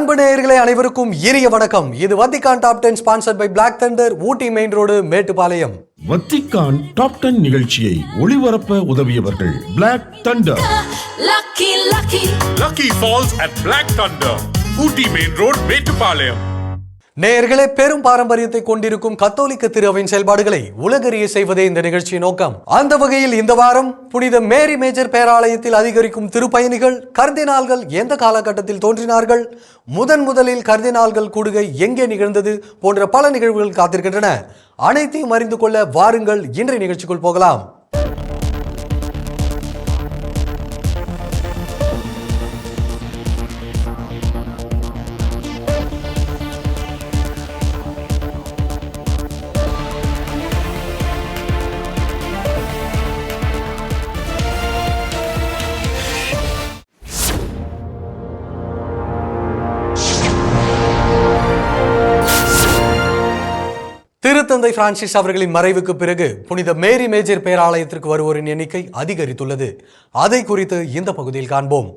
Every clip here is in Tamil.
அன்பு நேயர்களே அனைவருக்கும் இனிய வணக்கம். இது Vatican top 10 sponsored by Black Thunder, Ooty main road, Mettupalayam. Vatican top 10 நிகழ்ச்சியை ஒளிபரப்ப உதவியவர்கள் Black Thunder. Lucky Falls at Black Thunder, Ooty main road, Mettupalayam. நேயர்களே, பெரும் பாரம்பரியத்தை கொண்டிருக்கும் கத்தோலிக்க திருவையின் செயல்பாடுகளை உலகறிய செய்வதே இந்த நிகழ்ச்சியின் நோக்கம். அந்த வகையில் இந்த வாரம் புனித மேரி மேஜர் பேராலயத்தில் அதிகரிக்கும் திருப்பயணிகள், கர்தினால்கள் எந்த காலகட்டத்தில் தோன்றினார்கள், முதலில் கர்தினால்கள் கூடுகை எங்கே நிகழ்ந்தது போன்ற பல நிகழ்வுகள் காத்திருக்கின்றன. அனைத்தையும் அறிந்து கொள்ள வாருங்கள், இன்றைய நிகழ்ச்சிக்குள் போகலாம். திருத்தந்தை பிரான்சிஸ் அவர்களின் மறைவுக்கு பிறகு புனித மேரி மேஜர் பேராலயத்திற்கு வருவோரின் எண்ணிக்கை அதிகரித்துள்ளது. அதை குறித்து இந்த பகுதியில் காண்போம்.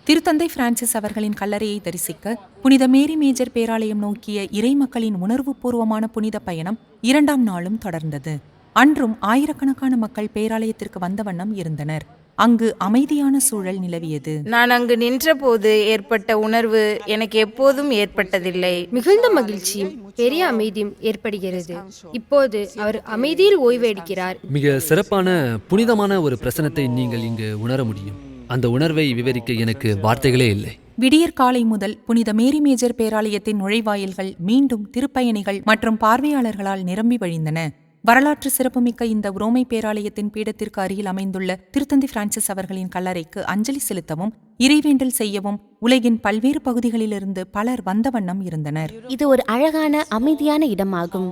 திருத்தந்தை பிரான்சிஸ் அவர்களின் கல்லறையை தரிசிக்க புனித மேரி மேஜர் பேராலயம் நோக்கிய இறை மக்களின் உணர்வுபூர்வமான புனித பயணம் 2ஆம் நாளும் தொடர்ந்தது. அன்றும் ஆயிரக்கணக்கான மக்கள் பேராலயத்திற்கு வந்த வண்ணம் இருந்தனர். அங்கு அமைதியான சூழல் நிலவியது. நான் அங்கு நின்றபோது ஏற்பட்ட உணர்வு எனக்கு எப்போதும் ஏற்பட்டதில்லை. மிகுந்த மகிழ்ச்சியும் பெரிய அமைதியும் ஏற்படுகிறது. இப்போது அவர் அமைதியில் ஓய்வெடுக்கிறார். மிக சிறப்பான புனிதமான ஒரு பிரசனத்தை நீங்கள் இங்கு உணர முடியும். அந்த உணர்வை விவரிக்க எனக்கு வார்த்தைகளே இல்லை. விடியற் காலை முதல் புனித மேரி மேஜர் பேராலயத்தின் நுழைவாயில்கள் மீண்டும் திருப்பயணிகள் மற்றும் பார்வையாளர்களால் நிரம்பி வழிந்தன. வரலாற்று சிறப்புமிக்க இந்த உரோமை பேராலயத்தின் பீடத்திற்கு அருகில் அமைந்துள்ள திருத்தந்தை பிரான்சிஸ் அவர்களின் கல்லறைக்கு அஞ்சலி செலுத்தவும் இறைவேண்டல் செய்யவும் உலகின் பல்வேறு பகுதிகளிலிருந்து பலர் வந்த வண்ணம் இருந்தனர். இது ஒரு அழகான அமைதியான இடமாகும்.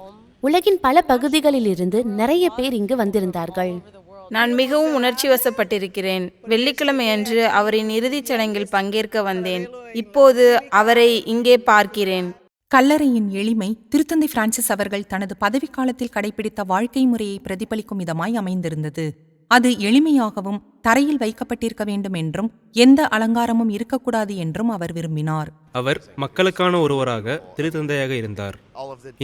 உலகின் பல பகுதிகளிலிருந்து நிறைய பேர் இங்கு வந்திருந்தார்கள். நான் மிகவும் உணர்ச்சி வசப்பட்டிருக்கிறேன். வெள்ளிக்கிழமை அன்று அவரின் இறுதிச் சடங்கில் பங்கேற்க வந்தேன். இப்போது அவரை இங்கே பார்க்கிறேன். கல்லறையின் எளிமை திருத்தந்தை பிரான்சிஸ் அவர்கள் தனது பதவிக்காலத்தில் கடைபிடித்த வாழ்க்கை முறையை பிரதிபலிக்கும் விதமாய் அமைந்திருந்தது. அது எளிமையாகவும் தரையில் வைக்கப்பட்டிருக்க வேண்டும் என்றும் எந்த அலங்காரமும் இருக்கக்கூடாது என்றும் அவர் விரும்பினார். அவர் மக்களுக்கான ஒருவராக திருத்தந்தையாக இருந்தார்.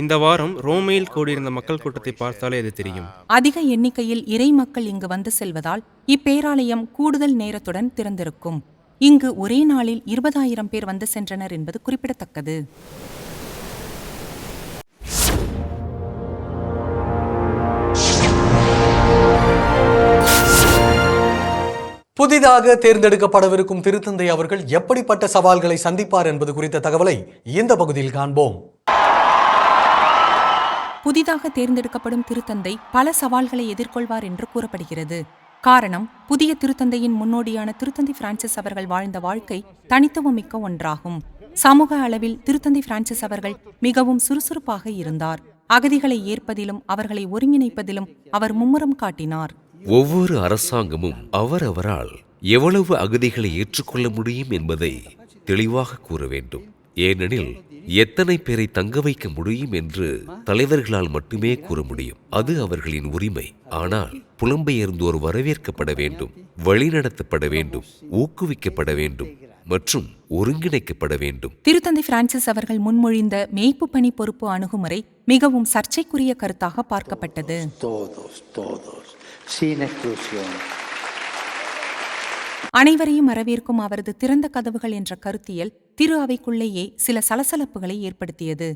இந்த வாரம் ரோமையில் கூடியிருந்த மக்கள் கூட்டத்தை பார்த்தாலே அது தெரியும். அதிக எண்ணிக்கையில் இறை மக்கள் இங்கு வந்து செல்வதால் இப்பேராலயம் கூடுதல் நேரத்துடன் திறந்திருக்கும். இங்கு ஒரே நாளில் 20,000 பேர் வந்து சென்றனர் என்பது குறிப்பிடத்தக்கது. புதிதாக தேர்ந்தெடுக்கப்படவிருக்கும் திருத்தந்தை அவர்கள் எப்படிப்பட்ட சவால்களை சந்திப்பார் என்பது குறித்த தகவலை இந்த பகுதியில் காண்போம். புதிதாக தேர்ந்தெடுக்கப்படும் திருத்தந்தை பல சவால்களை எதிர்கொள்வார் என்று கூறப்படுகிறது. காரணம், புதிய திருத்தந்தையின் முன்னோடியான திருத்தந்தை பிரான்சிஸ் அவர்கள் வாழ்ந்த வாழ்க்கை தனித்துவமிக்க ஒன்றாகும். சமூக அளவில் திருத்தந்தை பிரான்சிஸ் அவர்கள் மிகவும் சுறுசுறுப்பாக இருந்தார். அகதிகளை ஏற்பதிலும் அவர்களை ஒருங்கிணைப்பதிலும் அவர் மும்முரம் காட்டினார். ஒவ்வொரு அரசாங்கமும் அவரால் எவ்வளவு அகதிகளை ஏற்றுக்கொள்ள முடியும் என்பதை தெளிவாக கூற வேண்டும். ஏனெனில் எத்தனை பேரை தங்க வைக்க முடியும் என்று தலைவர்களால் மட்டுமே கூற முடியும். அது அவர்களின் உரிமை. ஆனால் புலம்பெயர்ந்தோர் வரவேற்கப்பட வேண்டும், வழிநடத்தப்பட வேண்டும், ஊக்குவிக்கப்பட வேண்டும் மற்றும் ஒருங்கிணைக்கப்பட வேண்டும். திருத்தந்தை பிரான்சிஸ் அவர்கள் முன்மொழிந்த மேய்ப்பு பணி பொறுப்பு அணுகுமுறை மிகவும் சர்ச்சைக்குரிய கருத்தாக பார்க்கப்பட்டது. அனைவரையும் வரவேற்கும் அவரது திறந்த கதவுகள் என்ற கருத்தியல் திரு அவைக்குள்ளேயே சில சலசலப்புகளை ஏற்படுத்தியது.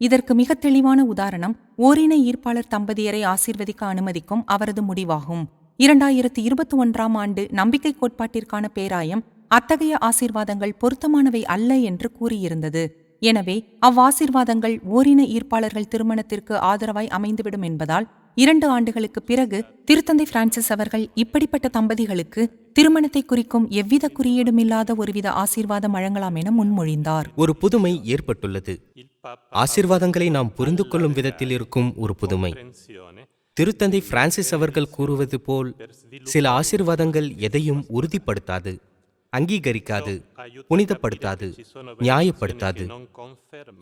இதற்கு மிக தெளிவான உதாரணம் ஓரின ஈர்ப்பாளர் தம்பதியரை ஆசீர்வதிக்க அனுமதிக்கும் அவரது முடிவாகும். 2021ஆம் ஆண்டு நம்பிக்கை கோட்பாட்டிற்கான பேராயம் அத்தகைய ஆசீர்வாதங்கள் பொருத்தமானவை அல்ல என்று கூறியிருந்தது. எனவே அவ்வாசீர்வாதங்கள் ஓரின ஈர்ப்பாளர்கள் திருமணத்திற்கு ஆதரவாய் அமைந்துவிடும் என்பதால் 2 ஆண்டுகளுக்கு பிறகு திருத்தந்தை பிரான்சிஸ் அவர்கள் இப்படிப்பட்ட தம்பதிகளுக்கு திருமணத்தை குறிக்கும் எவ்வித குறியீடுமில்லாத ஒருவித ஆசீர்வாதம் வழங்கலாம் என முன்மொழிந்தார். ஒரு புதுமை ஏற்பட்டுள்ளது. ஆசீர்வாதங்களை நாம் புரிந்து கொள்ளும் விதத்தில் இருக்கும் ஒரு புதுமை. திருத்தந்தை பிரான்சிஸ் அவர்கள் கூறுவது போல் சில ஆசீர்வாதங்கள் எதையும் உறுதிப்படுத்தாது, அங்கீகரிக்காது, புனிதப்படுத்தாது, நியாயப்படுத்தாது.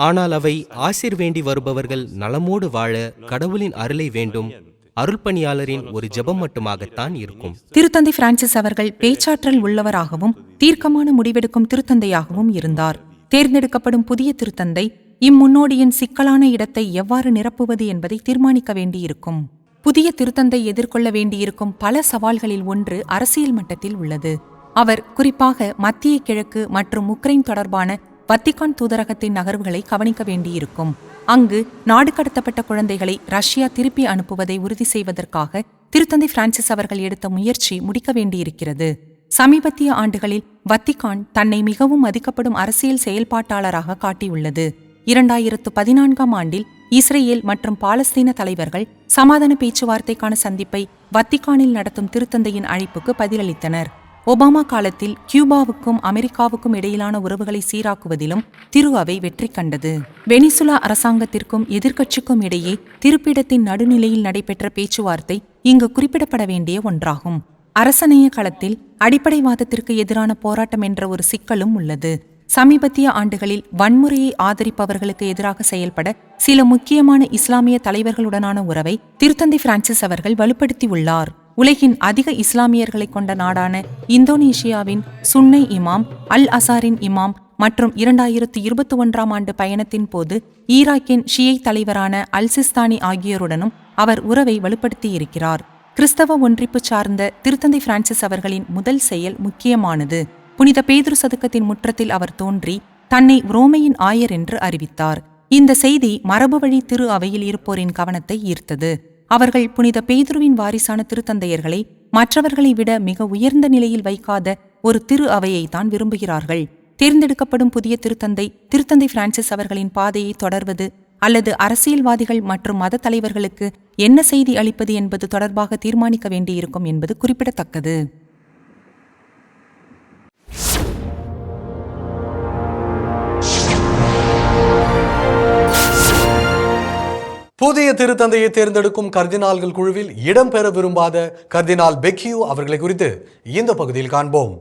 ஆனால் அவை ஆசீர் வேண்டி வருபவர்கள் நலமோடு வாழ கடவுளின் அருளை வேண்டும், அருள்பணியாளரின் ஒரு ஜெபம் மட்டுமாகத்தான் இருக்கும். திருத்தந்தை பிரான்சிஸ் அவர்கள் பேச்சாற்றல் உள்ளவராகவும் தீர்க்கமான முடிவெடுக்கும் திருத்தந்தையாகவும் இருந்தார். தேர்ந்தெடுக்கப்படும் புதிய திருத்தந்தை இம்முன்னோடியின் சிக்கலான இடத்தை எவ்வாறு நிரப்புவது என்பதை தீர்மானிக்க வேண்டியிருக்கும். புதிய திருத்தந்தை எதிர்கொள்ள வேண்டியிருக்கும் பல சவால்களில் ஒன்று அரசியல் மட்டத்தில் உள்ளது. அவர் குறிப்பாக மத்திய கிழக்கு மற்றும் உக்ரைன் தொடர்பான வத்திக்கான் தூதரகத்தின் நகர்வுகளை கவனிக்க வேண்டியிருக்கும். அங்கு நாடு கடத்தப்பட்ட குழந்தைகளை ரஷ்யா திருப்பி அனுப்புவதை உறுதி செய்வதற்காக திருத்தந்தை பிரான்சிஸ் அவர்கள் எடுத்த முயற்சி முடிக்க வேண்டியிருக்கிறது. சமீபத்திய ஆண்டுகளில் வத்திக்கான் தன்னை மிகவும் மதிக்கப்படும் அரசியல் செயல்பாட்டாளராக காட்டியுள்ளது. 2014ஆம் ஆண்டில் இஸ்ரேல் மற்றும் பாலஸ்தீன தலைவர்கள் சமாதான பேச்சுவார்த்தைக்கான சந்திப்பை வத்திக்கானில் நடத்தும் திருத்தந்தையின் அழைப்புக்கு பதிலளித்தனர். ஒபாமா காலத்தில் கியூபாவுக்கும் அமெரிக்காவுக்கும் இடையிலான உறவுகளை சீராக்குவதிலும் திரு அவை வெற்றி கண்டது. வெனிசுலா அரசாங்கத்திற்கும் எதிர்க்கட்சிக்கும் இடையே திருப்பிடத்தின் நடுநிலையில் நடைபெற்ற பேச்சுவார்த்தை இங்கு குறிப்பிடப்பட வேண்டிய ஒன்றாகும். அரசணைய களத்தில் அடிப்படைவாதத்திற்கு எதிரான போராட்டம் என்ற ஒரு சிக்கலும் உள்ளது. சமீபத்திய ஆண்டுகளில் வன்முறையை ஆதரிப்பவர்களுக்கு எதிராக செயல்பட சில முக்கியமான இஸ்லாமிய தலைவர்களுடனான உறவை திருத்தந்தை பிரான்சிஸ் அவர்கள் வலுப்படுத்தியுள்ளார். உலகின் அதிக இஸ்லாமியர்களை கொண்ட நாடான இந்தோனேஷியாவின் சுன்னை இமாம், அல் அசாரின் இமாம் மற்றும் 2021ஆம் ஆண்டு பயணத்தின் போது ஈராக்கின் ஷியை தலைவரான அல் சிஸ்தானி ஆகியோருடனும் அவர் உறவை வலுப்படுத்தியிருக்கிறார். கிறிஸ்தவ ஒன்றிப்பு சார்ந்த திருத்தந்தை பிரான்சிஸ் அவர்களின் முதல் செயல் முக்கியமானது. புனித பேதுரு சதுக்கத்தின் முற்றத்தில் அவர் தோன்றி தன்னை ரோமையின் ஆயர் என்று அறிவித்தார். இந்த செய்தி மரபு வழி திரு அவையில் இருப்போரின் கவனத்தை ஈர்த்தது. அவர்கள் புனித பேதுருவின் வாரிசான திருத்தந்தையர்களை மற்றவர்களை விட மிக உயர்ந்த நிலையில் வைக்காத ஒரு திரு அவையை தான் விரும்புகிறார்கள். தேர்ந்தெடுக்கப்படும் புதிய திருத்தந்தை பிரான்சிஸ் அவர்களின் பாதையை தொடர்வது அல்லது அரசியல்வாதிகள் மற்றும் மத தலைவர்களுக்கு என்ன செய்தி அளிப்பது என்பது தொடர்பாக தீர்மானிக்க வேண்டியிருக்கும் என்பது குறிப்பிடத்தக்கது. புதிய திருத்தந்தையை தேர்ந்தெடுக்கும் கர்தினால்கள் குழுவில் இடம்பெற விரும்பாத கர்தினால் பெக்கியோ அவர்களை குறித்து இந்த பகுதியில் காண்போம்.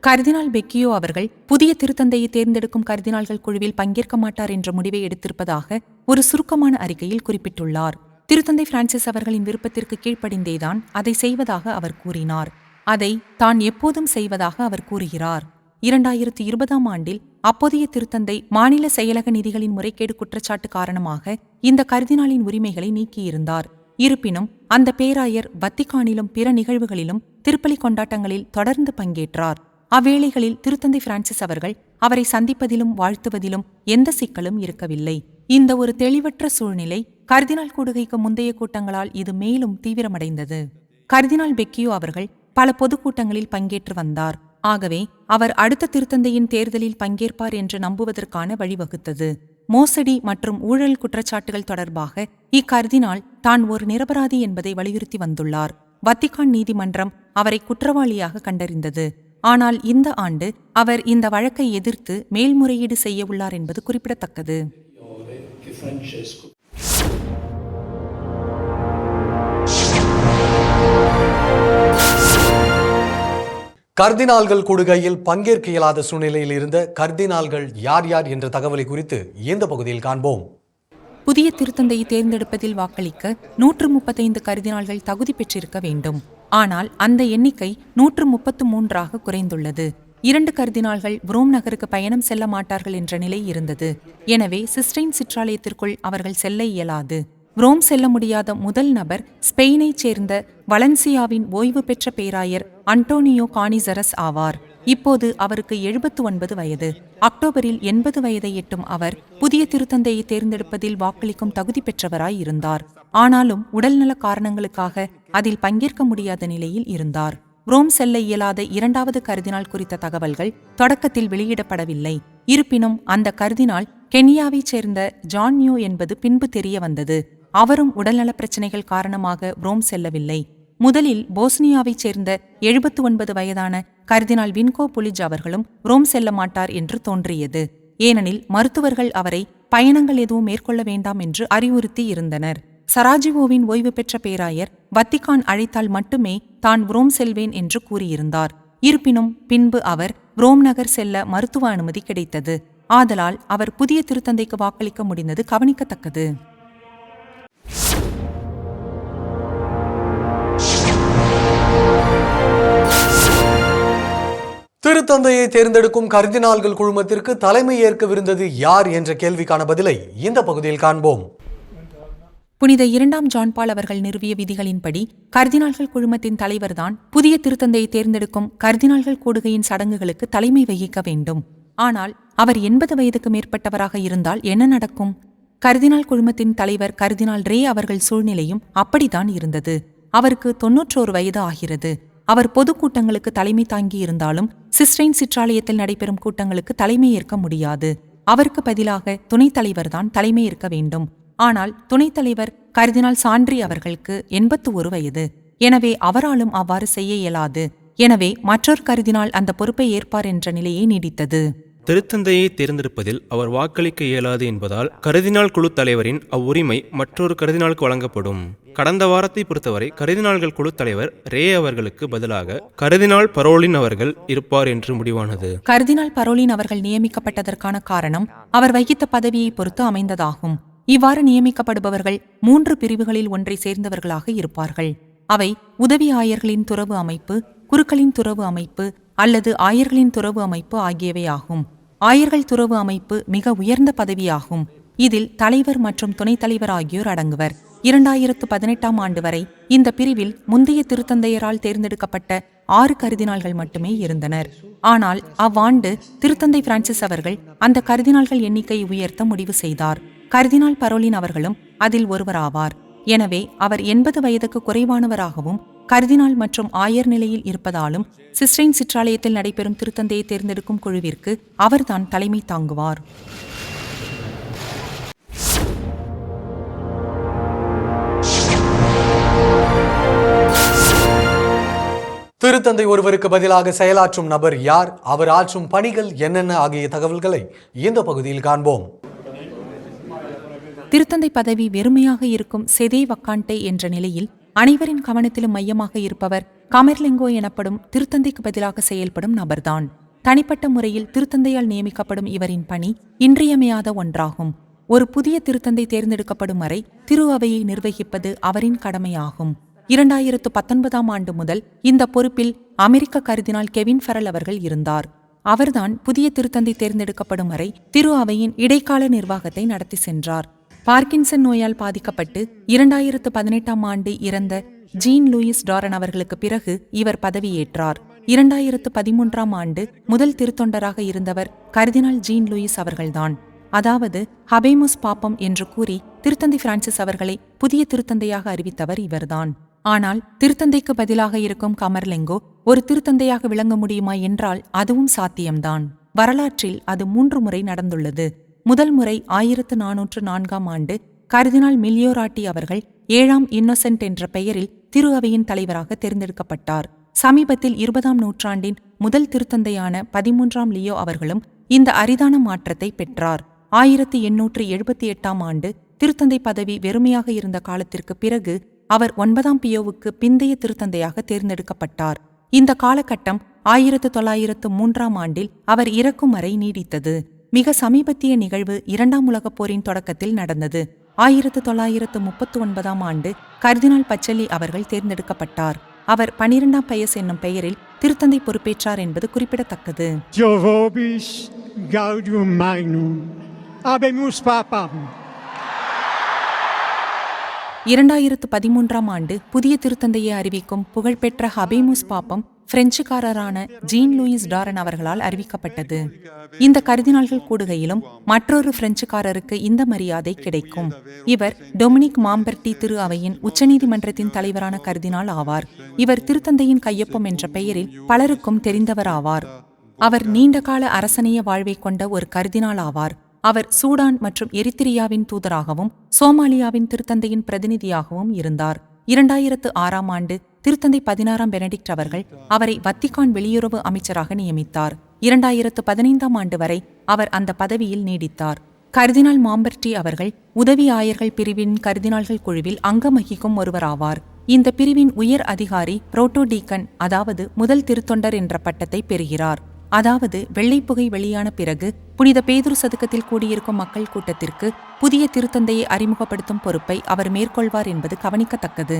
கர்தினால் பெக்கியோ அவர்கள் புதிய திருத்தந்தையை தேர்ந்தெடுக்கும் கர்தினால்கள் குழுவில் பங்கேற்க மாட்டார் என்ற முடிவை எடுத்திருப்பதாக ஒரு சுருக்கமான அறிக்கையில் குறிப்பிட்டுள்ளார். திருத்தந்தை பிரான்சிஸ் அவர்களின் விருப்பத்திற்கு கீழ்ப்படிந்தேதான் அதை செய்வதாக அவர் கூறினார். அதை தான் எப்போதும் செய்வதாக அவர் கூறுகிறார். 2020ஆம் ஆண்டில் அப்போதைய திருத்தந்தை மாநில செயலக நிதிகளின் முறைகேடு குற்றச்சாட்டு காரணமாக இந்த கர்தினாலின் உரிமைகளை நீக்கியிருந்தார். இருப்பினும் அந்த பேராயர் வத்திக்கானிலும் பிற நிகழ்வுகளிலும் திருப்பலி கொண்டாட்டங்களில் தொடர்ந்து பங்கேற்றார். அவ்வேளைகளில் திருத்தந்தை பிரான்சிஸ் அவர்கள் அவரை சந்திப்பதிலும் வாழ்த்துவதிலும் எந்த சிக்கலும் இருக்கவில்லை. இந்த ஒரு தெளிவற்ற சூழ்நிலை கர்தினால் கூடுகைக்கு முந்தைய கூட்டங்களால் இது மேலும் தீவிரமடைந்தது. கர்தினால் பெக்கியோ அவர்கள் பல பொதுக்கூட்டங்களில் பங்கேற்று வந்தார். ஆகவே அவர் அடுத்த திருத்தந்தையின் தேர்தலில் பங்கேற்பார் என்று நம்புவதற்கான வழிவகுத்தது. மோசடி மற்றும் ஊழல் குற்றச்சாட்டுகள் தொடர்பாக இக்கர்தினால் தான் ஒரு நிரபராதி என்பதை வலியுறுத்தி வந்துள்ளார். வத்திக்கான் நீதிமன்றம் அவரை குற்றவாளியாக கண்டறிந்தது. ஆனால் இந்த ஆண்டு அவர் இந்த வழக்கை எதிர்த்து மேல்முறையீடு செய்ய உள்ளார் என்பது குறிப்பிடத்தக்கது. கர்தினால்கள் கூடுகையில் பங்கேற்க இயலாத சூழ்நிலையில் இருந்த கர்தினால்கள் யார் யார் என்ற தகவலை குறித்து இந்த பகுதியில் காண்போம். புதிய திருத்தந்தையை தேர்ந்தெடுப்பதில் வாக்களிக்க 135 கர்தினால்கள் தகுதி பெற்றிருக்க வேண்டும். ஆனால் அந்த எண்ணிக்கை 133ஆக குறைந்துள்ளது. 2 கர்தினால்கள் ரோம் நகருக்கு பயணம் செல்ல மாட்டார்கள் என்ற நிலை இருந்தது. எனவே சிஸ்டைன் சிற்றாலயத்திற்குள் அவர்கள் செல்ல இயலாது. ரோம் செல்ல முடியாத முதல் நபர் ஸ்பெயினைச் சேர்ந்த வலன்சியாவின் ஓய்வு பெற்ற பேராயர் அன்டோனியோ கானிசரஸ் ஆவார். இப்போது அவருக்கு 79 வயது. அக்டோபரில் 80 வயதை எட்டும் அவர் புதிய திருத்தந்தையை தேர்ந்தெடுப்பதில் வாக்களிக்கும் தகுதி பெற்றவராய் இருந்தார். ஆனாலும் உடல்நல காரணங்களுக்காக அதில் பங்கேற்க முடியாத நிலையில் இருந்தார். ரோம் செல்ல இயலாத 2வது கர்தினால் குறித்த தகவல்கள் தொடக்கத்தில் வெளியிடப்படவில்லை. இருப்பினும் அந்த கர்தினால் கென்யாவைச் சேர்ந்த ஜான் நியூ என்பது பின்பு தெரிய வந்தது. அவரும் உடல்நல பிரச்சினைகள் காரணமாக ரோம் செல்லவில்லை. முதலில் போஸ்னியாவைச் சேர்ந்த 79 வயதான கர்தினால் வின்கோ புலிஜ் அவர்களும் ரோம் செல்ல மாட்டார் என்று தோன்றியது. ஏனெனில் மருத்துவர்கள் அவரை பயணங்கள் எதுவும் மேற்கொள்ள வேண்டாம் என்று அறிவுறுத்தி இருந்தனர். சராஜிவோவின் ஓய்வு பெற்ற பேராயர் வத்திக்கான் அழைத்தால் மட்டுமே தான் ரோம் செல்வேன் என்று கூறியிருந்தார். இருப்பினும் பின்பு அவர் ரோம் நகர் செல்ல மருத்துவ அனுமதி கிடைத்தது. ஆதலால் அவர் புதிய திருத்தந்தைக்கு வாக்களிக்க முடிந்தது கவனிக்கத்தக்கது. திருத்தந்தையை தேர்ந்தெடுக்கும் கர்தினால்கள் குழுமத்திற்கு தலைமை ஏற்கவிருந்தது யார் என்ற கேள்விக்கான பதிலை இந்த பகுதியில் காண்போம். புனித 2ஆம் ஜான் பால் அவர்கள் நிறுவிய விதிகளின்படி கர்தினால்கள் குழுமத்தின் தலைவர்தான் புதிய திருத்தந்தையை தேர்ந்தெடுக்கும் கர்தினால்கள் கூடுகையின் சடங்குகளுக்கு தலைமை வகிக்க வேண்டும். ஆனால் அவர் 80 வயதுக்கு மேற்பட்டவராக இருந்தால் என்ன நடக்கும்? கர்தினால் குழுமத்தின் தலைவர் கர்தினால் ரே அவர்கள் சூழ்நிலையும் அப்படித்தான் இருந்தது. அவருக்கு 91 வயது ஆகிறது. அவர் பொதுக்கூட்டங்களுக்கு தலைமை தாங்கி இருந்தாலும் சிஸ்டைன் சிற்றாலயத்தில் நடைபெறும் கூட்டங்களுக்கு தலைமை ஏற்க முடியாது. அவருக்கு பதிலாக துணைத் தலைவர்தான் தலைமை ஏற்க வேண்டும். ஆனால் துணைத் தலைவர் கர்தினால் சாண்ட்ரி அவர்களுக்கு 81 வயது. எனவே அவராலும் அவ்வாறு செய்ய இயலாது. எனவே மற்றொரு கர்தினால் அந்த பொறுப்பை ஏற்பார் என்ற நிலையே நீடித்தது. திருத்தந்தையை தேர்ந்தெடுப்பதில் அவர் வாக்களிக்க இயலாது என்பதால் கர்தினால் குழு தலைவரின் அவ்வுரிமை மற்றொரு கர்தினாலுக்கு வழங்கப்படும். கடந்த வாரத்தை பொறுத்தவரை கர்தினால்கள் குழு தலைவர் ரே அவர்களுக்கு பதிலாக கர்தினால் பரோலின் அவர்கள் இருப்பார் என்று முடிவானது. கர்தினால் பரோலின் அவர்கள் நியமிக்கப்பட்டதற்கான காரணம் அவர் வகித்த பதவியை பொறுத்து அமைந்ததாகும். இவ்வாறு நியமிக்கப்படுபவர்கள் 3 பிரிவுகளில் ஒன்றை சேர்ந்தவர்களாக இருப்பார்கள். அவை உதவி ஆயர்களின் துறவு அமைப்பு, குருக்களின் துறவு அமைப்பு அல்லது ஆயர்களின் துறவு அமைப்பு ஆகியவையாகும். ஆயர்கள் துறவு அமைப்பு மிக உயர்ந்த பதவியாகும். இதில் தலைவர் மற்றும் துணைத் தலைவர் ஆகியோர் அடங்குவர். 2018ஆம் ஆண்டு வரை இந்த பிரிவில் முந்தைய திருத்தந்தையரால் தேர்ந்தெடுக்கப்பட்ட 6 கர்தினால்கள் மட்டுமே இருந்தனர். ஆனால் அவ்வாண்டு திருத்தந்தை பிரான்சிஸ் அவர்கள் அந்த கர்தினால்கள் எண்ணிக்கையை உயர்த்த முடிவு செய்தார். கர்தினால் பரோலின் அவர்களும் அதில் ஒருவராவார். எனவே அவர் 80 வயதுக்கு குறைவானவராகவும் கர்தினால் மற்றும் ஆயர் நிலையில் இருப்பதாலும் சிஸ்டைன் சிற்றாலயத்தில் நடைபெறும் திருத்தந்தையை தேர்ந்தெடுக்கும் குழுவிற்கு அவர்தான் தலைமை தாங்குவார். திருத்தந்தை ஒருவருக்கு பதிலாக செயலாற்றும் நபர் யார், அவர் ஆற்றும் பணிகள் என்னென்ன ஆகிய தகவல்களை இந்த பகுதியில் காண்போம். திருத்தந்தை பதவி வெறுமையாக இருக்கும் செதே வக்காண்டே என்ற நிலையில் அனைவரின் கவனத்திலும் மையமாக இருப்பவர் கமெர்லெங்கோ எனப்படும் திருத்தந்தைக்கு பதிலாக செயல்படும் நபர்தான். தனிப்பட்ட முறையில் திருத்தந்தையால் நியமிக்கப்படும் இவரின் பணி இன்றியமையாத ஒன்றாகும். ஒரு புதிய திருத்தந்தை தேர்ந்தெடுக்கப்படும் வரை திரு அவையை நிர்வகிப்பது அவரின் கடமையாகும். 2019ஆம் ஆண்டு முதல் இந்த பொறுப்பில் அமெரிக்க கர்தினால் கெவின் ஃபெரல் அவர்கள் இருந்தார். அவர்தான் புதிய திருத்தந்தை தேர்ந்தெடுக்கப்படும் வரை திரு அவையின் இடைக்கால நிர்வாகத்தை நடத்தி சென்றார். பார்க்கின்சன் நோயால் பாதிக்கப்பட்டு 2018ஆம் ஆண்டு இறந்த ஜீன் லூயிஸ் டாரன் அவர்களுக்கு பிறகு இவர் பதவியேற்றார். 2013ஆம் ஆண்டு முதல் திருத்தொண்டராக இருந்தவர் கர்தினால் ஜீன் லூயிஸ் அவர்கள்தான். அதாவது ஹபேமுஸ் பாப்பம் என்று கூறி திருத்தந்தை பிரான்சிஸ் அவர்களை புதிய திருத்தந்தையாக அறிவித்தவர் இவர்தான். ஆனால் திருத்தந்தைக்கு பதிலாக இருக்கும் கமெர்லெங்கோ ஒரு திருத்தந்தையாக விளங்க முடியுமா என்றால் அதுவும் சாத்தியம்தான். வரலாற்றில் அது 3 முறை நடந்துள்ளது. முதல் முறை 1404ஆம் ஆண்டு கர்தினால் மில்லியோராட்டி அவர்கள் 7ஆம் இன்னோசென்ட் என்ற பெயரில் திரு அவையின் தலைவராக தேர்ந்தெடுக்கப்பட்டார். சமீபத்தில் 20ஆம் நூற்றாண்டின் முதல் திருத்தந்தையான 13ஆம் லியோ அவர்களும் இந்த அரிதான மாற்றத்தை பெற்றார். 1878ஆம் ஆண்டு திருத்தந்தை பதவி வெறுமையாக இருந்த காலத்திற்கு பிறகு அவர் 9ஆம் பியோவுக்கு பிந்தைய திருத்தந்தையாக தேர்ந்தெடுக்கப்பட்டார். இந்த காலகட்டம் 1903ஆம் ஆண்டில் அவர் இறக்கும் வரை நீடித்தது. மிக சமீபத்திய நிகழ்வு 2ஆம் உலகப் போரின் தொடக்கத்தில் நடந்தது. 1939ஆம் ஆண்டு கர்தினால் பச்சலி அவர்கள் தேர்ந்தெடுக்கப்பட்டார். அவர் 12ஆம் பயஸ் என்னும் பெயரில் திருத்தந்தை பொறுப்பேற்றார் என்பது குறிப்பிடத்தக்கது. 2013ஆம் ஆண்டு புதிய திருத்தந்தையை அறிவிக்கும் புகழ்பெற்ற ஹபேமுஸ் பாப்பம் பிரெஞ்சுக்காரரான ஜீன் லூயிஸ் டாரன் அவர்களால் அறிவிக்கப்பட்டது. இந்த கர்தினால்கள் கூடுகையிலும் மற்றொரு பிரெஞ்சுக்காரருக்கு இந்த மரியாதை கிடைக்கும். இவர் டொமினிக் மாம்பர்டி திரு அவையின் உச்சநீதிமன்றத்தின் தலைவரான கர்தினால் ஆவார். இவர் திருத்தந்தையின் கையொப்பம் என்ற பெயரில் பலருக்கும் தெரிந்தவராவார். அவர் நீண்டகால அரசனைய வாழ்வை கொண்ட ஒரு கர்தினால் ஆவார். அவர் சூடான் மற்றும் எரித்திரியாவின் தூதராகவும் சோமாலியாவின் திருத்தந்தையின் பிரதிநிதியாகவும் இருந்தார். 2006ஆம் ஆண்டு திருத்தந்தை 16ஆம் பெனடிக்ட் அவர்கள் அவரை வத்திக்கான் வெளியுறவு அமைச்சராக நியமித்தார். 2015ஆம் ஆண்டு வரை அவர் அந்த பதவியில் நீடித்தார். கர்தினால் மாம்பர்டி அவர்கள் உதவி ஆயர்கள் பிரிவின் கர்தினால்கள் குழுவில் அங்கம் வகிக்கும் ஒருவராவார். இந்த பிரிவின் உயர் அதிகாரி புரோட்டோடீக்கன், அதாவது முதல் திருத்தொண்டர் என்ற பட்டத்தை பெறுகிறார். அதாவது வெள்ளைப்புகை வெளியான பிறகு புனித பேதுரு சதுக்கத்தில் கூடியிருக்கும் மக்கள் கூட்டத்திற்கு புதிய திருத்தந்தையை அறிமுகப்படுத்தும் பொறுப்பை அவர் மேற்கொள்வார் என்பது கவனிக்கத்தக்கது.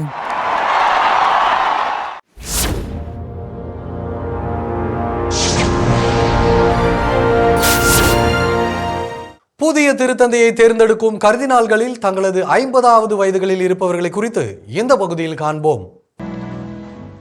புதிய திருத்தந்தையை தேர்ந்தெடுக்கும் கர்தினால்களில் தங்களது 50வது வயதுகளில் இருப்பவர்களை குறித்து இந்த பகுதியில் காண்போம்.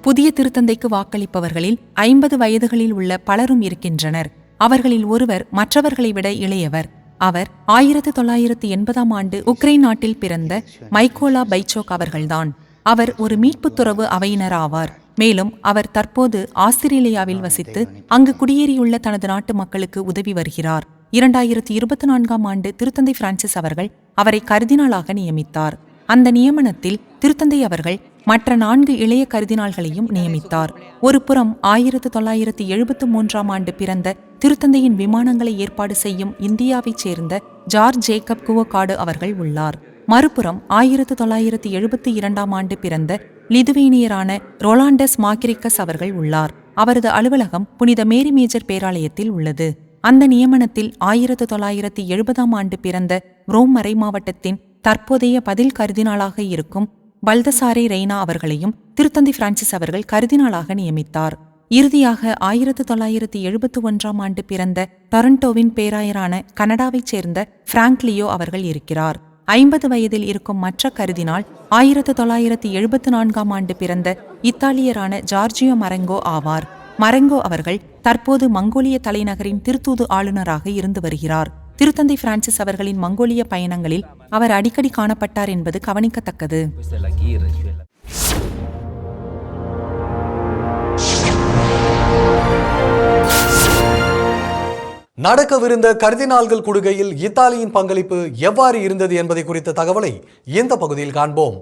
புதிய திருத்தந்தைக்கு வாக்களிப்பவர்களில் 50 வயதுகளில் உள்ள பலரும் இருக்கின்றனர். அவர்களில் ஒருவர் மற்றவர்களை விட இளையவர். அவர் 1980ஆம் ஆண்டு உக்ரைன் நாட்டில் பிறந்த மைக்கோலா பைச்சோக் அவர்கள்தான். அவர் ஒரு மீட்புத் துறவு அவையினர் ஆவார். மேலும் அவர் தற்போது ஆஸ்திரேலியாவில் வசித்து அங்கு குடியேறியுள்ள தனது நாட்டு மக்களுக்கு உதவி வருகிறார். 2024ஆம் ஆண்டு திருத்தந்தை பிரான்சிஸ் அவர்கள் அவரை கர்தினாலாக நியமித்தார். அந்த நியமனத்தில் திருத்தந்தை அவர்கள் மற்ற 4 இளைய கர்தினால்களையும் நியமித்தார். ஒரு புறம் 1973ஆம் ஆண்டு பிறந்த திருத்தந்தையின் விமானங்களை ஏற்பாடு செய்யும் இந்தியாவைச் சேர்ந்த ஜார்ஜ் ஜேக்கப் குவோகாடு அவர்கள் உள்ளார். மறுபுறம் 1972ஆம் ஆண்டு பிறந்த லிதுவேனியரான ரொலாண்டஸ் மாக்கிரிக்கஸ் அவர்கள் உள்ளார். அவரது அலுவலகம் புனித மேரி மேஜர் பேராலயத்தில் உள்ளது. அந்த நியமனத்தில் 1970ஆம் ஆண்டு பிறந்த ரோம் மறைமாவட்டத்தின் தற்போதைய பதில் கர்தினாலாக இருக்கும் பல்தசாரே ரெய்னா அவர்களையும் திருத்தந்தை பிரான்சிஸ் அவர்கள் கர்தினாலாக நியமித்தார். இறுதியாக 1971ஆம் ஆண்டு பிறந்த டொரண்டோவின் பேராயரான கனடாவைச் சேர்ந்த பிராங்க் லியோ அவர்கள் இருக்கிறார். 50 வயதில் இருக்கும் மற்ற கர்தினால் 1974ஆம் ஆண்டு பிறந்த இத்தாலியரான ஜார்ஜியோ மரெங்கோ ஆவார். மரெங்கோ அவர்கள் தற்போது மங்கோலிய தலைநகரின் திருத்தூது ஆளுநராக இருந்து வருகிறார். திருத்தந்தை பிரான்சிஸ் அவர்களின் மங்கோலிய பயணங்களில் அவர் அடிக்கடி காணப்பட்டார் என்பது கவனிக்கத்தக்கது. நடக்கவிருந்த கர்தினால்கள் கூடுகையில் இத்தாலியின் பங்களிப்பு எவ்வாறு இருந்தது என்பதை குறித்த தகவலை இந்த பகுதியில் காண்போம்.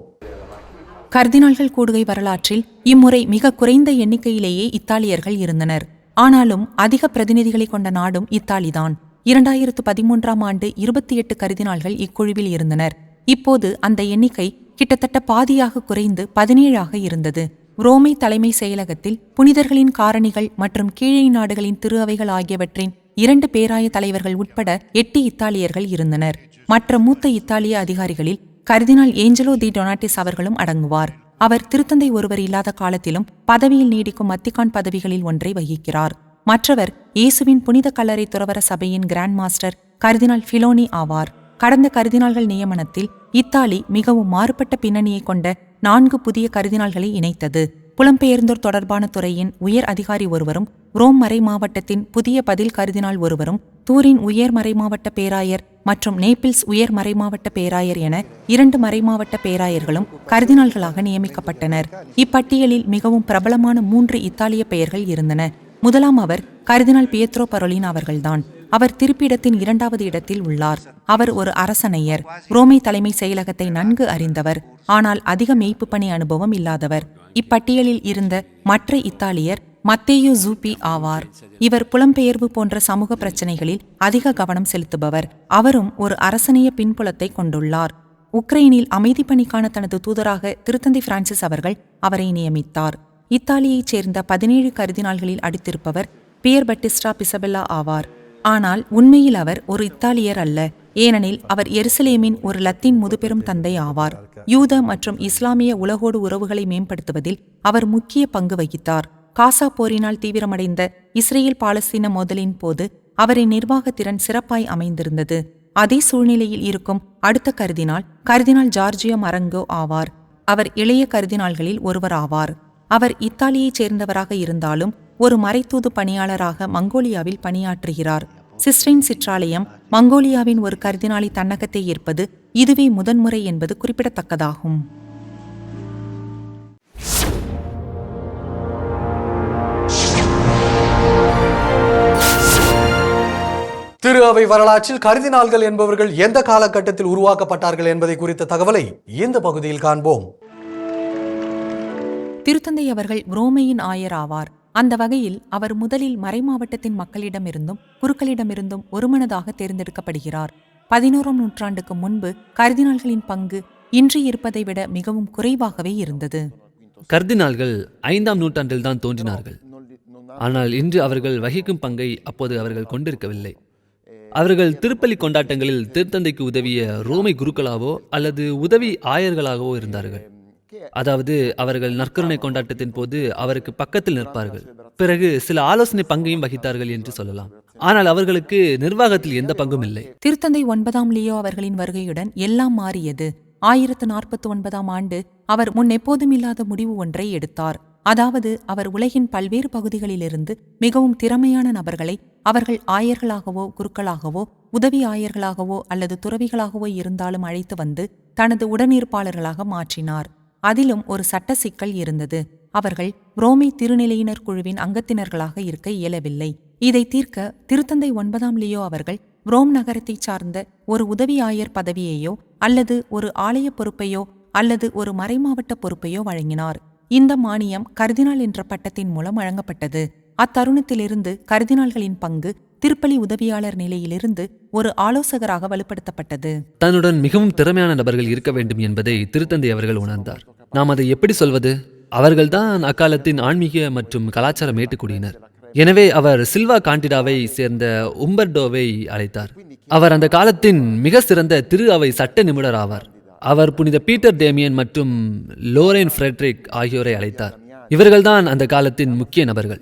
கர்தினால்கள் கூடுகை வரலாற்றில் இம்முறை மிக குறைந்த எண்ணிக்கையிலேயே இத்தாலியர்கள் இருந்தனர். ஆனாலும் அதிக பிரதிநிதிகளை கொண்ட நாடும் இத்தாலிதான். 2013ஆம் ஆண்டு 28 கர்தினால்கள் இக்குழுவில் இருந்தனர். இப்போது அந்த எண்ணிக்கை கிட்டத்தட்ட பாதியாக குறைந்து 17ஆக இருந்தது. ரோமை தலைமை செயலகத்தில் புனிதர்களின் காரணிகள் மற்றும் கீழை நாடுகளின் திரு அவைகள் ஆகியவற்றின் 2 பேராய தலைவர்கள் உட்பட 8 இத்தாலியர்கள் இருந்தனர். மற்ற மூத்த இத்தாலிய அதிகாரிகளில் கர்தினால் ஏஞ்சலோ தி டொனாட்டிஸ் அவர்களும் அடங்குவார். அவர் திருத்தந்தை ஒருவர் இல்லாத காலத்திலும் பதவியில் நீடிக்கும் வத்திக்கான் பதவிகளில் ஒன்றை வகிக்கிறார். மற்றவர் இயேசுவின் புனித கல்லறை துறவர சபையின் கிராண்ட் மாஸ்டர் கர்தினால் ஃபிலோனி ஆவார். கடந்த கர்தினால்கள் நியமனத்தில் இத்தாலி மிகவும் மாறுபட்ட பின்னணியை கொண்ட 4 புதிய கர்தினால்களை இணைத்தது. புலம்பெயர்ந்தோர் தொடர்பான துறையின் உயர் அதிகாரி ஒருவரும், ரோம் மறை மாவட்டத்தின் புதிய பதில் கர்தினால் ஒருவரும், தூரின் உயர் மறைமாவட்ட பேராயர் மற்றும் நேபிள்ஸ் உயர் மறைமாவட்ட பேராயர் என 2 மறைமாவட்ட பேராயர்களும் கர்தினால்களாக நியமிக்கப்பட்டனர். இப்பட்டியலில் மிகவும் பிரபலமான 3 இத்தாலிய பெயர்கள் இருந்தன. முதலாம் அவர் கர்தினால் பியத்ரோ பரோலின் அவர்கள்தான். அவர் திருப்பிடத்தின் 2வது இடத்தில் உள்ளார். அவர் ஒரு அரசனையர். ரோமை தலைமை செயலகத்தை நன்கு அறிந்தவர். ஆனால் அதிக மேய்ப்பு பணி அனுபவம் இல்லாதவர். இப்பட்டியலில் இருந்த மற்ற இத்தாலியர் மத்தேயோ ஜூப்பி ஆவார். இவர் புலம்பெயர்வு போன்ற சமூக பிரச்சினைகளில் அதிக கவனம் செலுத்துபவர். அவரும் ஒரு அரசனைய பின்புலத்தை கொண்டுள்ளார். உக்ரைனில் அமைதி பணிக்கான தனது தூதராக திருத்தந்தை பிரான்சிஸ் அவர்கள் அவரை நியமித்தார். இத்தாலியைச் சேர்ந்த 17 கர்தினால்களில் அடுத்திருப்பவர் பியர் பட்டிஸ்டா பிசபெல்லா ஆவார். ஆனால் உண்மையில் அவர் ஒரு இத்தாலியர் அல்ல. ஏனெனில் அவர் எருசலேமின் ஒரு லத்தீன் முதுபெரும் தந்தை ஆவார். யூத மற்றும் இஸ்லாமிய உலகோடு உறவுகளை மேம்படுத்துவதில் அவர் முக்கிய பங்கு வகித்தார். காசா போரினால் தீவிரமடைந்த இஸ்ரேல் பாலஸ்தீன மோதலின் போது அவரின் நிர்வாகத்திறன் சிறப்பாய் அமைந்திருந்தது. அதே சூழ்நிலையில் இருக்கும் அடுத்த கர்தினால் ஜார்ஜியோ மரெங்கோ ஆவார். அவர் இளைய கர்தினால்களில் ஒருவர் ஆவார். அவர் இத்தாலியைச் சேர்ந்தவராக இருந்தாலும் ஒரு மறைத்தூது பணியாளராக மங்கோலியாவில் பணியாற்றுகிறார். சிஸ்டைன் சிற்றாலயம் மங்கோலியாவின் ஒரு கர்தினாலி தன்னகத்தை ஏற்பது இதுவே முதன்முறை என்பது குறிப்பிடத்தக்கதாகும். திரு அவை வரலாற்றில் கர்தினால்கள் என்பவர்கள் எந்த காலகட்டத்தில் உருவாக்கப்பட்டார்கள் என்பதை குறித்த தகவலை இந்த பகுதியில் காண்போம். திருத்தந்தை அவர்கள் ரோமையின் ஆயர் ஆவார். அந்த வகையில் அவர் முதலில் மறைமாவட்டத்தின் மக்களிடமிருந்தும் குருக்களிடமிருந்தும் ஒருமனதாக தேர்ந்தெடுக்கப்படுகிறார். 11ஆம் நூற்றாண்டுக்கு முன்பு கர்தினால்களின் பங்கு இன்று இருப்பதை விட மிகவும் குறைவாகவே இருந்தது. கர்தினால்கள் 5ஆம் நூற்றாண்டில்தான் தோன்றினார்கள். ஆனால் இன்று அவர்கள் வகிக்கும் பங்கை அப்போது அவர்கள் கொண்டிருக்கவில்லை. அவர்கள் திருப்பலி கொண்டாட்டங்களில் திருத்தந்தைக்கு உதவிய ரோமை குருக்களாவோ அல்லது உதவி ஆயர்களாகவோ இருந்தார்கள். அதாவது அவர்கள் நற்கருணை கொண்டாட்டத்தின் போது அவருக்கு பக்கத்தில் நிற்பார்கள். பிறகு சில ஆலோசனை பங்கையும் வகித்தார்கள் என்று சொல்லலாம். ஆனால் அவர்களுக்கு நிர்வாகத்தில் எந்த பங்கும் இல்லை. திருத்தந்தை 9ஆம் லியோ அவர்களின் வருகையுடன் எல்லாம் மாறியது. 1049ஆம் ஆண்டு அவர் முன் எப்போதும் இல்லாத முடிவு ஒன்றை எடுத்தார். அதாவது அவர் உலகின் பல்வேறு பகுதிகளிலிருந்து மிகவும் திறமையான நபர்களை அவர்கள் ஆயர்களாகவோ குருக்களாகவோ உதவி ஆயர்களாகவோ அல்லது துறவிகளாகவோ இருந்தாலும் அழைத்து வந்து தனது உடனிருப்பாளர்களாக மாற்றினார். அதிலும் ஒரு சட்ட சிக்கல் இருந்தது. அவர்கள் ரோமை திருநிலையினர் குழுவின் அங்கத்தினர்களாக இருக்க இயலவில்லை. இதை தீர்க்க திருத்தந்தை 9ஆம் லியோ அவர்கள் ரோம் நகரத்தைச் சார்ந்த ஒரு உதவி ஆயர் பதவியையோ அல்லது ஒரு ஆலய பொறுப்பையோ அல்லது ஒரு மறைமாவட்ட பொறுப்பையோ வழங்கினார். இந்த மானியம் கர்தினால் என்ற பட்டத்தின் மூலம் வழங்கப்பட்டது. அத்தருணத்திலிருந்து கர்தினால்களின் பங்கு திருப்பலி உதவியாளர் நிலையிலிருந்து ஒரு ஆலோசகராக வலுப்படுத்தப்பட்டது. தன்னுடன் மிகவும் திறமையான நபர்கள் இருக்க வேண்டும் என்பதை திருத்தந்தை அவர்கள் உணர்ந்தார். நாம் அதை எப்படி சொல்வது? அவர்கள்தான் அக்காலத்தின் ஆன்மீக மற்றும் கலாச்சார மேட்டுக்குடியினர். எனவே அவர் சில்வா காண்டிடாவை சேர்ந்த உம்பர்டோவை அழைத்தார். அவர் அந்த காலத்தின் மிக சிறந்த திரு அவை சட்ட நிபுணர் ஆவார். அவர் புனித பீட்டர் டேமியன் மற்றும் லோரேன் ஃப்ரெட்ரிக் ஆகியோரை அழைத்தார். இவர்கள்தான் அந்த காலத்தின் முக்கிய நபர்கள்.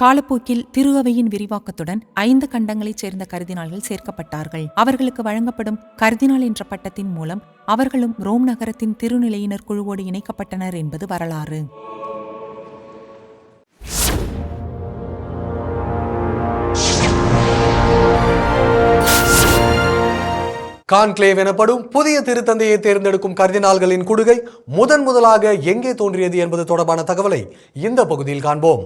காலப்போக்கில் திரு அவையின் விரிவாக்கத்துடன் 5 கண்டங்களைச் சேர்ந்த கர்தினால்கள் சேர்க்கப்பட்டார்கள். அவர்களுக்கு வழங்கப்படும் கர்தினால் என்ற பட்டத்தின் மூலம் அவர்களும் ரோம் நகரத்தின் திருநிலையினர் குழுவோடு இணைக்கப்பட்டனர் என்பது வரலாறு. கான்க்ளேவ் எனப்படும் புதிய திருத்தந்தையை தேர்ந்தெடுக்கும் கர்தினால்களின் குடுகை முதலாக எங்கே தோன்றியது என்பது தொடர்பான தகவலை இந்த பகுதியில் காண்போம்.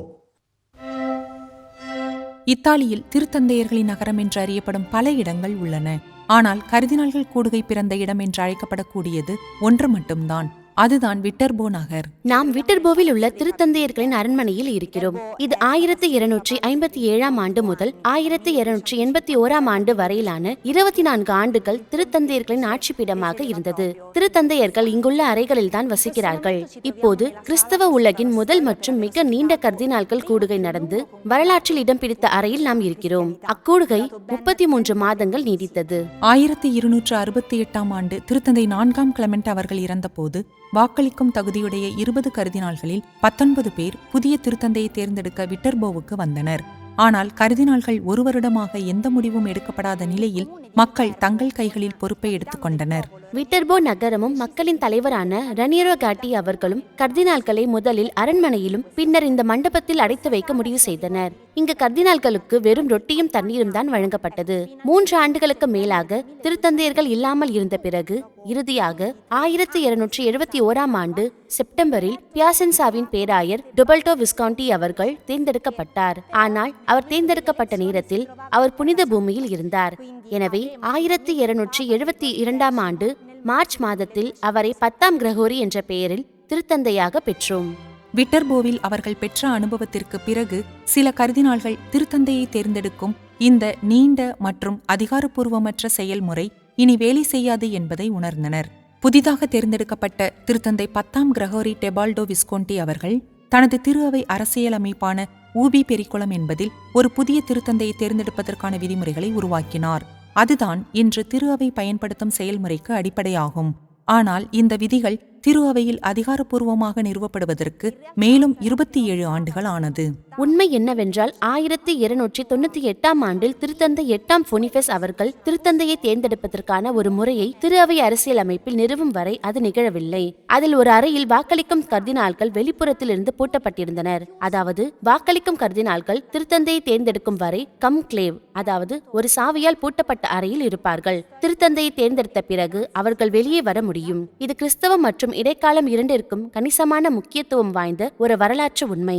இத்தாலியில் திருத்தந்தையர்களின் நகரம் என்று அறியப்படும் பல இடங்கள் உள்ளன. ஆனால் கர்தினால்கள் கூடுகை பிறந்த இடம் என்று அழைக்கப்படக்கூடியது ஒன்று மட்டும்தான். அதுதான் விட்டர்போ நகர். நாம் விட்டர்போவில் உள்ள திருத்தந்தையர்களின் அரண்மனையில் இருக்கிறோம். இது 1257ஆம் ஆண்டு முதல் 1281ஆம் ஆண்டு வரையிலான 24 ஆண்டுகள் திருத்தந்தையர்களின் ஆட்சிப்பீடமாக இருந்தது. திருத்தந்தையர்கள் இங்குள்ள அறைகளில் தான் வசிக்கிறார்கள். இப்போது கிறிஸ்தவ உலகின் முதல் மற்றும் மிக நீண்ட கர்தினால்கள் கூடுகை நடந்து வரலாற்றில் இடம் பிடித்த அறையில் நாம் இருக்கிறோம். அக்கூடுகை 33 மாதங்கள் நீடித்தது. 1268ஆம் ஆண்டு திருத்தந்தை 4ஆம் கிளமெண்ட் அவர்கள் இறந்தபோது வாக்களிக்கும் தகுதியுடைய 20 கர்தினால்களில் 19 பேர் புதிய திருத்தந்தையை தேர்ந்தெடுக்க விட்டர்போவுக்கு வந்தனர். ஆனால் கர்தினால்கள் ஒரு வருடமாக எந்த முடிவும் எடுக்கப்படாத நிலையில் மக்கள் தங்கள் கைகளில் பொறுப்பை எடுத்துக்கொண்டனர். விட்டர்போ நகரமும் மக்களின் தலைவரான ரனியரோ காட்டி அவர்களும் கர்தினால்களை முதலில் அரண்மனையிலும் பின்னர் இந்த மண்டபத்தில் அடைத்து வைக்க முடிவு செய்தனர். இங்கு கர்தினால்களுக்கு வெறும் ரொட்டியும் தண்ணீரும் தான் வழங்கப்பட்டது. 3 ஆண்டுகளுக்கு மேலாக திருத்தந்தையர்கள் இல்லாமல் இருந்த பிறகு இறுதியாக 1271ஆம் ஆண்டு செப்டம்பரில் பியாசென்சாவின் பேராயர் டொபல்டோ விஸ்காண்டி அவர்கள் தேர்ந்தெடுக்கப்பட்டார். ஆனால் அவர் தேர்ந்தெடுக்கப்பட்ட நேரத்தில் அவர் புனித பூமியில் இருந்தார். எனவே 1272ஆம் ஆண்டு மார்ச் மாதத்தில் அவரை 10ஆம் கிரகோரி என்ற பெயரில் திருத்தந்தையாக பெற்றோம். விட்டர்போவில் அவர்கள் பெற்ற அனுபவத்திற்கு பிறகு சில கர்தினால்கள் திருத்தந்தையை தேர்ந்தெடுக்கும் இந்த நீண்ட மற்றும் அதிகாரப்பூர்வமற்ற செயல்முறை இனி வேலை செய்யாது என்பதை உணர்ந்தனர். புதிதாக தேர்ந்தெடுக்கப்பட்ட திருத்தந்தை 10ஆம் கிரகோரி டெபால்டோ விஸ்கோண்டி அவர்கள் தனது திரு அவை அரசியல் அமைப்பான ஊபி பெரிக்குளம் என்பதில் ஒரு புதிய திருத்தந்தையை தேர்ந்தெடுப்பதற்கான விதிமுறைகளை உருவாக்கினார். அதுதான் இன்று திரு அவை பயன்படுத்தும் செயல்முறைக்கு அடிப்படையாகும். ஆனால் இந்த விதிகள் திரு அவையில் அதிகாரப்பூர்வமாக நிறுவப்படுவதற்கு மேலும் 27 ஆண்டுகள் ஆனது. உண்மை என்னவென்றால் 1298ஆம் ஆண்டில் திருத்தந்தை 8ஆம் பொனிஃபெஸ் அவர்கள் திருத்தந்தையை தேர்ந்தெடுப்பதற்கான ஒரு முறையை திரு அவை அரசியல் அமைப்பில் நிறுவும் வரை அது நிகழவில்லை. அதில் ஒரு அறையில் வாக்களிக்கும் கர்தினால்கள் வெளிப்புறத்திலிருந்து பூட்டப்பட்டிருந்தனர். அதாவது வாக்களிக்கும் கர்தினால்கள் திருத்தந்தையை தேர்ந்தெடுக்கும் வரை கம்க்ளேவ், அதாவது ஒரு சாவியால் பூட்டப்பட்ட அறையில் இருப்பார்கள். திருத்தந்தையை தேர்ந்தெடுத்த பிறகு அவர்கள் வெளியே வர முடியும். இது கிறிஸ்தவ மற்றும் இடைக்காலம் இரண்டிற்கும் கணிசமான முக்கியத்துவம் வாய்ந்த ஒரு வரலாற்று உண்மை.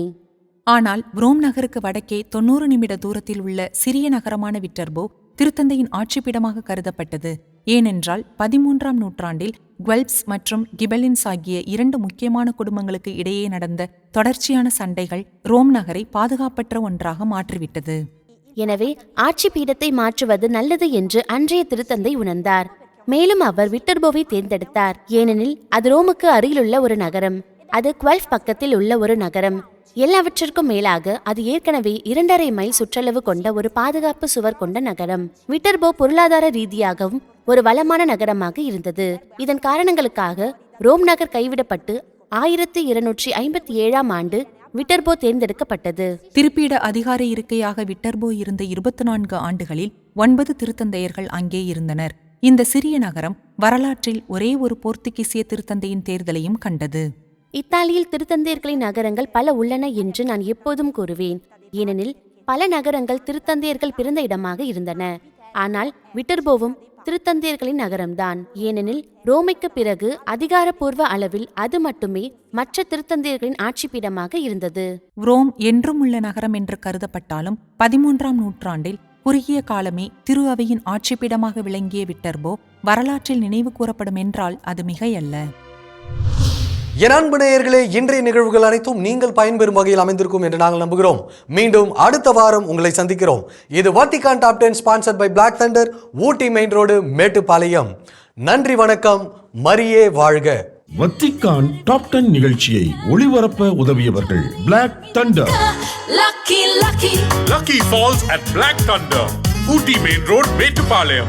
ஆனால் ரோம் நகருக்கு வடக்கே 90 நிமிட தூரத்தில் உள்ள சிறிய நகரமான விட்டர்போ திருத்தந்தையின் ஆட்சிப்பிடமாக கருதப்பட்டது. ஏனென்றால் 13ஆம் நூற்றாண்டில் குவெல்ப்ஸ் மற்றும் கிபெலின்ஸ் ஆகிய 2 முக்கியமான குடும்பங்களுக்கு இடையே நடந்த தொடர்ச்சியான சண்டைகள் ரோம் நகரை பாதுகாப்பற்ற ஒன்றாக மாற்றிவிட்டது. எனவே ஆட்சி பீடத்தை மாற்றுவது நல்லது என்று அன்றைய திருத்தந்தை உணர்ந்தார். மேலும் அவர் விட்டர்போவை தேர்ந்தெடுத்தார். ஏனெனில் அது ரோமுக்கு அருகிலுள்ள ஒரு நகரம். அது குவெல்ஃப் பக்கத்தில் உள்ள ஒரு நகரம். எல்லாவற்றிற்கும் மேலாக அது ஏற்கனவே 2.5 மைல் சுற்றளவு கொண்ட ஒரு பாதுகாப்பு சுவர் கொண்ட நகரம். விட்டர்போ பொருளாதார ரீதியாகவும் ஒரு வளமான நகரமாக இருந்தது. இதன் காரணங்களுக்காக ரோம் நகர் கைவிடப்பட்டு 1257ஆம் ஆண்டு விட்டர்போ தேர்ந்தெடுக்கப்பட்டது. திருப்பீட அதிகார இருக்கையாக விட்டர்போ இருந்த 24 ஆண்டுகளில் 9 திருத்தந்தையர்கள் அங்கே இருந்தனர். இந்த சிறிய நகரம் வரலாற்றில் ஒரே ஒரு போர்த்துகீசிய திருத்தந்தையின் தேர்தலையும் கண்டது. இத்தாலியில் திருத்தந்தையர்களின் நகரங்கள் பல உள்ளன என்று நான் எப்போதும் கூறுவேன். ஏனெனில் பல நகரங்கள் திருத்தந்தையர்கள் பிறந்த இடமாக இருந்தன. ஆனால் விட்டர்போவும் திருத்தந்தையர்களின் நகரம்தான். ஏனெனில் ரோமைக்கு பிறகு அதிகாரப்பூர்வ அளவில் அது மட்டுமே மற்ற திருத்தந்தையர்களின் ஆட்சிப்பீடமாக இருந்தது. ரோம் என்றும் உள்ள நகரம் என்று கருதப்பட்டாலும் 13ஆம் நூற்றாண்டில் குறுகிய காலமே திரு அவையின் ஆட்சிப்பீடமாக விளங்கிய விட்டர்போ வரலாற்றில் நினைவு கூறப்படும் என்றால் அது மிகையல்ல. என் அன்பு நேயர்களே, இன்றைய நிகழ்வுகள் அனைத்தும் நீங்கள் பயன்பெறும் வகையில் அமைந்திருக்கும் என்று நாங்கள் நம்புகிறோம். மீண்டும் அடுத்த வாரம் உங்களை சந்திக்கிறோம். இது Vatican top 10 sponsored by Black Thunder, Ooty main road, Mettupalayam. நன்றி, வணக்கம். மரியே வாழ்க. வத்திக்கான் டாப் 10 நிகழ்ச்சியை ஒளிபரப்ப உதவியவர்கள் Black Thunder. Lucky Falls at Black Thunder, Ooty Main Road, Mettupalayam.